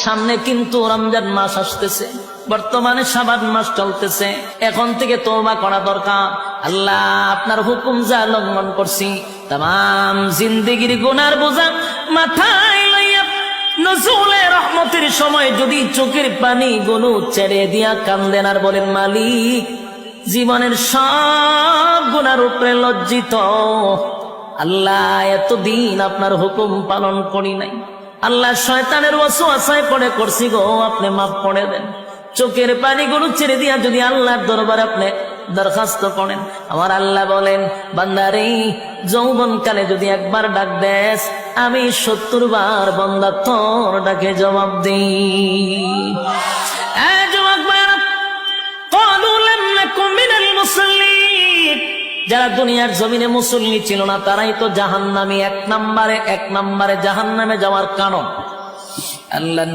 সামনে কিন্তু রমজান মাস আসতেছে, বর্তমানে শাবান মাস চলতেছে। এখন থেকে তওবা করা দরকার। আল্লাহ আপনার হুকুম যা লঙ্ঘন করছি, তাম জিন্দেগির গুনার বোঝা মাথায় লইয়া নজরুলের রহমতের সময় যদি চোখের পানি গুলো ছেড়ে দিয়া কান্দেন আর বলেন, মালিক জীবনের সব গুনার উপরে লজ্জিত, আল্লাহ এতদিন আপনার হুকুম পালন করি নাই, আল্লাহ শয়তানের ওয়াসওয়াসায় পড়ে করছি গো, আপনি মাফ করে দেন। চোখের পানিগুলো ছেড়ে দিয়া যদি আল্লাহর দরবারে আপনি দরখাস্ত করেন, আমার আল্লাহ বলেন, বান্দারে যৌবনকালে যদি একবার ডাক দেস, আমি 70 বার বান্দা তোর ডাকে জবাব দিই। যারা দুনিয়ার জমিনে মুসল্লি ছিল না, তারাই তো জাহান্নামী, এক নম্বরে জাহান্নামে যাওয়ার কারণ। আল্লাহ